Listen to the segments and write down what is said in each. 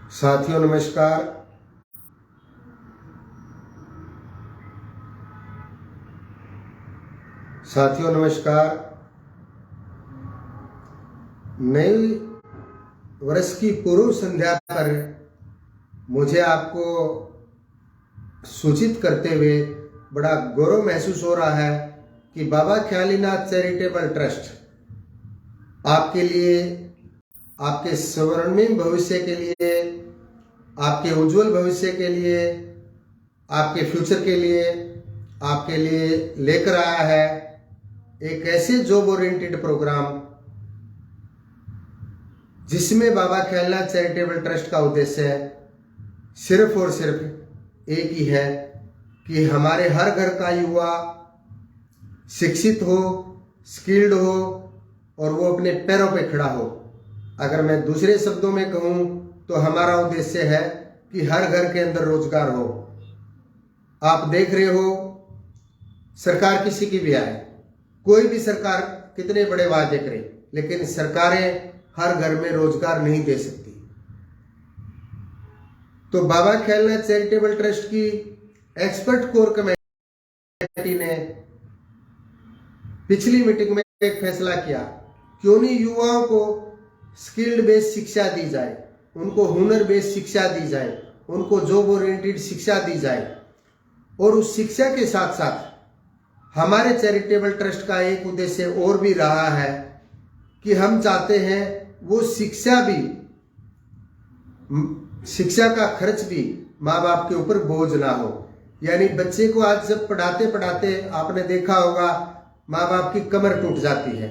साथियों नमस्कार। साथियों नमस्कार। नए वर्ष की पूर्व संध्या पर मुझे आपको सूचित करते हुए बड़ा गौरव महसूस हो रहा है कि बाबा ख्यालीनाथ चैरिटेबल ट्रस्ट आपके लिए, आपके स्वर्णिम भविष्य के लिए, आपके उज्जवल भविष्य के लिए, आपके फ्यूचर के लिए, आपके लिए लेकर आया है एक ऐसे जॉब ओरिएंटेड प्रोग्राम जिसमें बाबा ख्यालीनाथ चैरिटेबल ट्रस्ट का उद्देश्य सिर्फ और सिर्फ एक ही है कि हमारे हर घर का युवा शिक्षित हो, स्किल्ड हो और वो अपने पैरों पे खड़ा हो। अगर मैं दूसरे शब्दों में कहूँ तो हमारा उद्देश्य है कि हर घर के अंदर रोजगार हो। आप देख रहे हो, सरकार किसी की भी आए, कोई भी सरकार कितने बड़े वादे करे, लेकिन सरकारें हर घर में रोजगार नहीं दे सकती। तो बाबा ख्यालीनाथ चैरिटेबल ट्रस्ट की एक्सपर्ट कोर कमेटी ने पिछली मीटिंग में एक फैसला किया, क्यों नहीं युवाओं को स्किल्ड बेस्ड शिक्षा दी जाए, उनको हुनर बेस्ड शिक्षा दी जाए, उनको जॉब ओरिएंटेड शिक्षा दी जाए। और उस शिक्षा के साथ साथ हमारे चैरिटेबल ट्रस्ट का एक उद्देश्य और भी रहा है कि हम चाहते हैं वो शिक्षा का खर्च भी माँ बाप के ऊपर बोझ ना हो। यानी बच्चे को आज जब पढ़ाते पढ़ाते आपने देखा होगा माँ बाप की कमर टूट जाती है,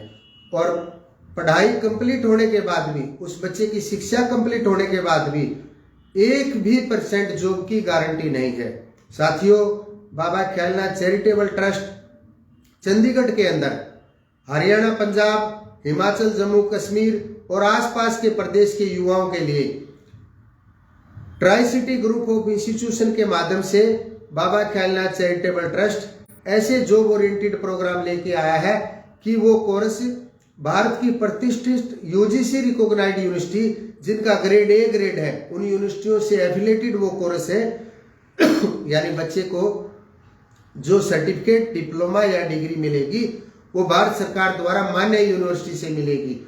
और पढ़ाई कंप्लीट होने के बाद भी, उस बच्चे की शिक्षा कंप्लीट होने के बाद भी 1% जॉब की गारंटी नहीं है। साथियों, बाबा ख्यालीनाथ चैरिटेबल ट्रस्ट चंडीगढ़ के अंदर हरियाणा, पंजाब, हिमाचल, जम्मू कश्मीर और आसपास के प्रदेश के युवाओं के लिए tri city group of institution के माध्यम से बाबा ख्यालीनाथ चैरिटेबल ट्रस्ट ऐसे जॉब ओरिएंटेड प्रोग्राम लेके आया है कि वो कोर्स भारत की प्रतिष्ठित यूजीसी रिकॉग्नाइज्ड यूनिवर्सिटी, जिनका ग्रेड ए ग्रेड है, उन यूनिवर्सिटियों से एफिलेटेड वो कोर्स है। यानी बच्चे को जो सर्टिफिकेट, डिप्लोमा या डिग्री मिलेगी वो भारत सरकार द्वारा मान्य यूनिवर्सिटी से मिलेगी।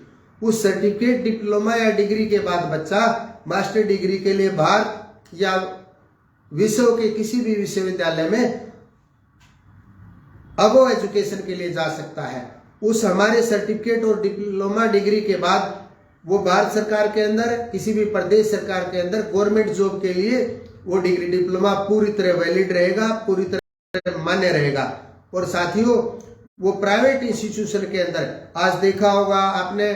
उस सर्टिफिकेट, डिप्लोमा या डिग्री के बाद बच्चा मास्टर डिग्री के लिए भारत या विश्व के किसी भी विश्वविद्यालय में अबो एजुकेशन के लिए जा सकता है। उस हमारे सर्टिफिकेट और डिप्लोमा डिग्री के बाद वो भारत सरकार के अंदर, किसी भी प्रदेश सरकार के अंदर गवर्नमेंट जॉब के लिए वो डिग्री, डिप्लोमा पूरी तरह वैलिड रहेगा, पूरी तरह मान्य रहेगा। और साथियों, वो प्राइवेट इंस्टीट्यूशन के अंदर आज देखा होगा आपने,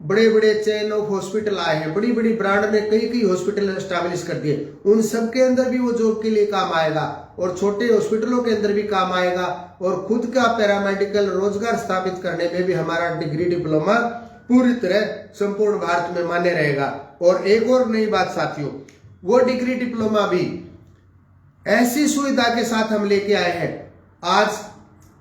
बड़े बड़े चेन ऑफ हॉस्पिटल आए हैं, बड़ी बड़ी ब्रांड ने कई कई हॉस्पिटल एस्टैब्लिश कर दिए, उन सब के अंदर भी वो जॉब के लिए काम आएगा, और छोटे हॉस्पिटलों के अंदर भी काम आएगा, और खुद का पैरामेडिकल रोजगार स्थापित करने में भी हमारा डिग्री, डिप्लोमा पूरी तरह संपूर्ण भारत में मान्य रहेगा। और एक और नई बात साथियों, वो डिग्री, डिप्लोमा भी ऐसी सुविधा के साथ हम लेके आए हैं। आज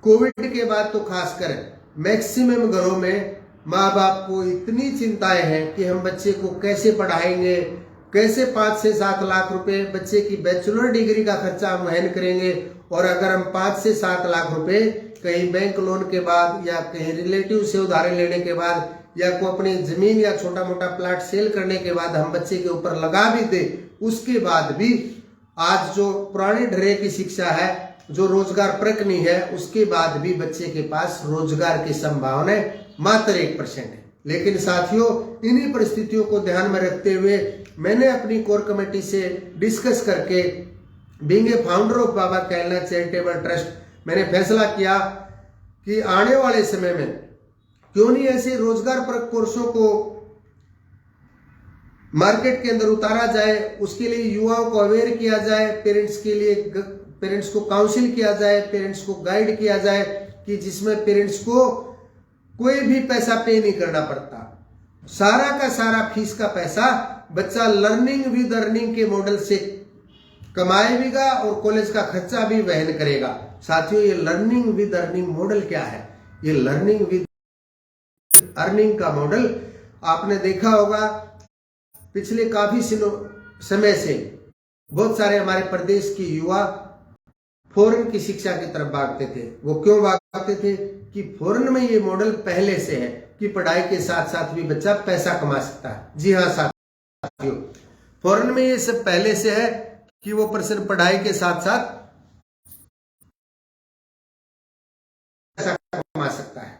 कोविड के बाद तो खासकर मैक्सिमम घरों में माँ बाप को इतनी चिंताएं हैं कि हम बच्चे को कैसे पढ़ाएंगे, कैसे 5 से 7 लाख रुपए बच्चे की बैचलर डिग्री का खर्चा हम वहन करेंगे। और अगर हम 5 से 7 लाख रुपए कहीं बैंक लोन के बाद या कहीं रिलेटिव से उधार लेने के बाद या को अपनी जमीन या छोटा मोटा प्लाट सेल करने के बाद हम बच्चे के ऊपर लगा भी दे, उसके बाद भी आज जो पुराने ढर्रे की शिक्षा है, जो रोजगार परक नहीं है, उसके बाद भी बच्चे के पास रोजगार की संभावना मात्र 1% है। लेकिन साथियों, इन्हीं परिस्थितियों को ध्यान में रखते हुए मैंने अपनी कोर कमेटी से डिस्कस करके, being a founder of Baba Khyalinath charitable trust, मैंने फैसला किया कि आने वाले समय में क्यों नहीं ऐसे रोजगार परक कोर्सों को मार्केट के अंदर उतारा जाए, उसके लिए युवाओं को अवेयर किया जाए, पेरेंट्स को काउंसिल किया जाए, पेरेंट्स को गाइड किया जाए, कि जिसमें पेरेंट्स को कोई भी पैसा पे नहीं करना पड़ता, सारा का सारा फीस का पैसा बच्चा लर्निंग विद अर्निंग के मॉडल से कमाएगा और कॉलेज का खर्चा भी वहन करेगा। साथियों, ये लर्निंग विद अर्निंग मॉडल क्या है? ये लर्निंग विद अर्निंग का मॉडल आपने देखा होगा पिछले काफी समय से बहुत सारे हमारे प्रदेश की युवा फॉरेन की शिक्षा की तरफ भागते थे। वो क्यों भागते थे कि फॉरेन में ये मॉडल पहले से है कि पढ़ाई के साथ साथ भी बच्चा पैसा कमा सकता है। जी हाँ साथियों, फॉरेन में ये सब पहले से है कि वो पर्सन पढ़ाई के साथ साथ पैसा कमा सकता है।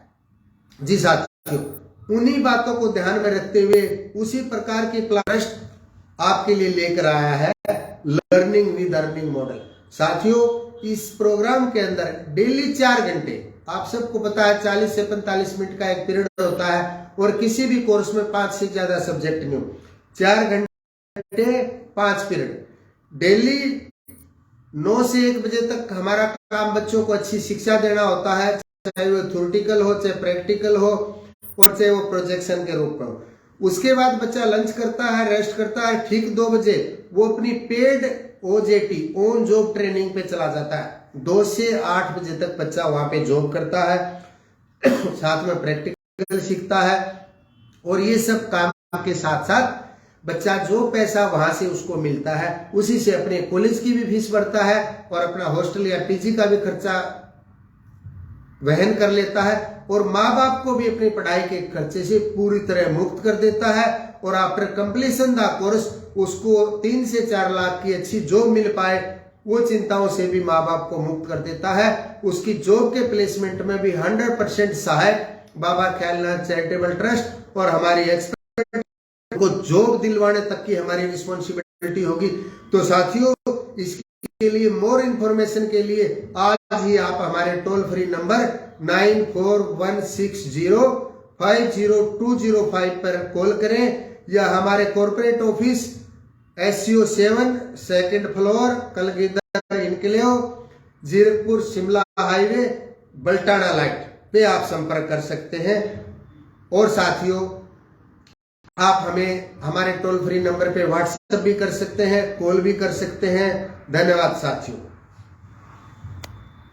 जी साथियों, उन्हीं बातों को ध्यान में रखते हुए उसी प्रकार की क्लास आपके लिए लेकर आया है लर्निंग विद अर्निंग मॉडल। साथियों, इस प्रोग्राम के अंदर डेली 4 घंटे, आप सबको पता है 40 से 45 मिनट का एक पीरियड होता है और किसी भी कोर्स में 5 से ज्यादा सब्जेक्ट नहीं हो। 4 घंटे 5 पीरियड डेली 9 से 1 बजे तक हमारा काम बच्चों को अच्छी शिक्षा देना होता है, चाहे वो थ्योरेटिकल हो, चाहे प्रैक्टिकल हो और चाहे वो प्रोजेक्शन के रूप में हो। उसके बाद बच्चा लंच करता है, रेस्ट करता है, ठीक 2 बजे वो अपनी paid OJT on job training पे चला जाता है। 2 से 8 बजे तक बच्चा वहां पे जॉब करता है, साथ में प्रैक्टिकल सीखता है और ये सब काम के साथ साथ बच्चा जो पैसा वहां से उसको मिलता है उसी से अपने कॉलेज की भी फीस भरता है और अपना हॉस्टल या PG का भी खर्चा वहन कर लेता है और माँ बाप को भी अपनी पढ़ाई के खर्चे से पूरी तरह मुक्त कर देता है। और आफ्टर कंप्लीशन द कोर्स उसको 3 से 4 लाख की अच्छी जॉब मिल पाए, वो चिंताओं से भी माँ बाप को मुक्त कर देता है। उसकी जॉब के प्लेसमेंट में भी 100% सहायक बाबा ख्यालनाथ चैरिटेबल ट्रस्ट और हमारी एक्सपर्ट को जॉब दिलवाने तक की हमारी रिस्पॉन्सिबिलिटी होगी। तो साथियों, इसके लिए मोर इन्फॉर्मेशन के लिए आज ही आप हमारे टोल फ्री नंबर 9416050205 पर कॉल करें या हमारे corporate office SCO7 2nd floor Kalgidhar enclave Zirakpur Shimla highway Baltana light पे आप संपर्क कर सकते हैं। और साथियों, आप हमें हमारे टोल फ्री नंबर पे व्हाट्सएप भी कर सकते हैं, कॉल भी कर सकते हैं। धन्यवाद साथियों।